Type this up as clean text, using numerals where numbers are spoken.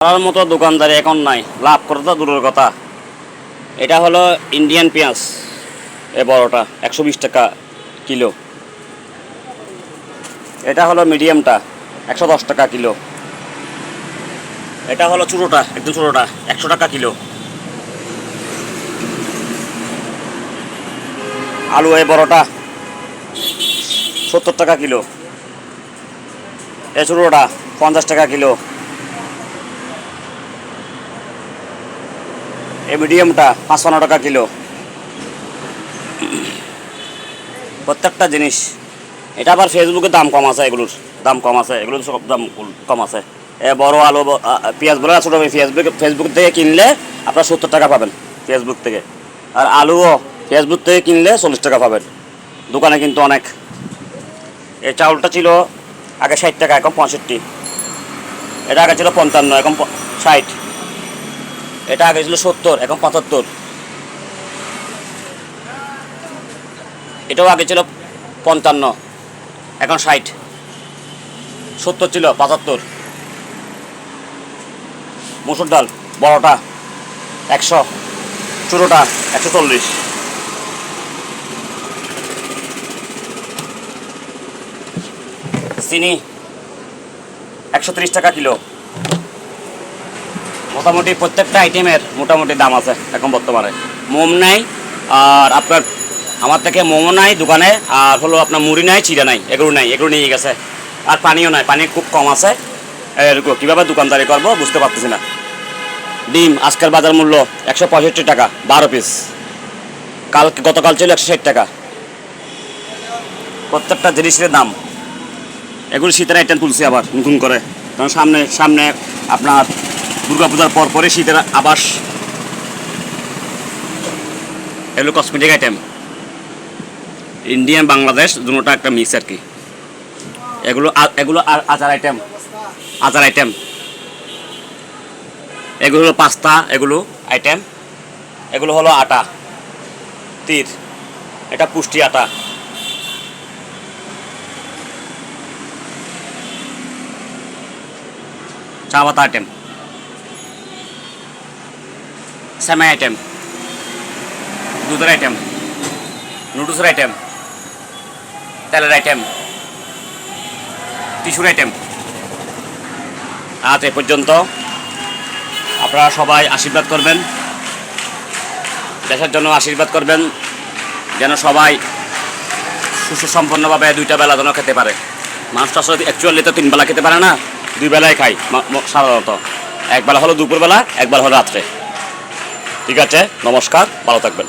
করার মতো দোকানদারি এখন নাই, লাভ করে তো দূরের কথা। এটা হলো ইন্ডিয়ান পেঁয়াজ, এ বড়টা 120 টাকা কিলো। এটা হলো মিডিয়ামটা 110 টাকা কিলো। এটা হলো ছোটোটা, একদম ছোটোটা 100 টাকা কিলো। আলু এ বড়টা 70 টাকা কিলো। এ ছোটোটা 50 টাকা কিলো। এই মিডিয়ামটা 55 টাকা কিলো। প্রত্যেকটা জিনিস। এটা আবার ফেসবুকে দাম কম আছে, এগুলোর দাম কম আছে, এগুলোর সব দাম কম আছে। এ বড় আলু পেঁয়াজ বলে ছোটো ফেসবুক থেকে কিনলে আপনার 70 টাকা পাবেন ফেসবুক থেকে। আর আলুও ফেসবুক থেকে কিনলে 40 টাকা পাবেন। দোকানে কিন্তু অনেক। এই চাউলটা ছিল আগে 60 টাকা, এখন 65। এটা আগে ছিল 55, এখন 60। এটা আগে ছিল 70, এখন 75। এটাও আগে ছিল 55, এখন 60। 70 ছিল 75। মুসুর ডাল বড়টা 100, ছোটোটা 140। চিনি 130 টাকা কিলো। মোটামুটি প্রত্যেকটা আইটেমের মোটামুটি দাম আছে এখন বর্তমানে। মোম নাই, আর আপনার আমার থেকে মোমো নাই দোকানে, আর হলো আপনার মুড়ি নাই, চিড়া নাই, এগুলো নাই, এগুলো নিয়ে গেছে। আর পানিও নাই, পানি খুব কম আছে। এরকম কীভাবে দোকানদারি করবো বুঝতে পারতেছি না। ডিম আজকের বাজার মূল্য 165 টাকা 12 পিস। গতকাল ছিল 160 টাকা। প্রত্যেকটা জিনিসের দাম। এগুলো শীতের আইটেম তুলছি আবার নতুন করে, কারণ সামনে সামনে আপনার দুর্গাপূজার পরে শীতের আবাস। এগুলো কসমেটিক আইটেম, ইন্ডিয়ান বাংলাদেশ দুটোটা একটা মিক্স আর কি। এগুলো এগুলো আচার আইটেম, আচার আইটেম। এগুলো হলো পাস্তা, এগুলো আইটেম। এগুলো হলো আটা তীর, এটা পুষ্টি আটা। চা পাতা আইটেম, সেমাই আইটেম, দুধের আইটেম, নুডলসের আইটেম, তেলের আইটেম, টিস্যুর আইটেম। আজ এ পর্যন্ত। আপনারা সবাই আশীর্বাদ করবেন, দেশের জন্য আশীর্বাদ করবেন, যেন সবাই সুসম্পন্নভাবে 2টা বেলা যেন খেতে পারে। মানুষটা আসলে অ্যাকচুয়ালি তো 3 বেলা খেতে পারে না, 2 বেলায় খাই সাধারণত। একবেলা হলো দুপুরবেলা, একবার হলো রাত্রে। ঠিক আছে, নমস্কার, ভালো থাকবেন।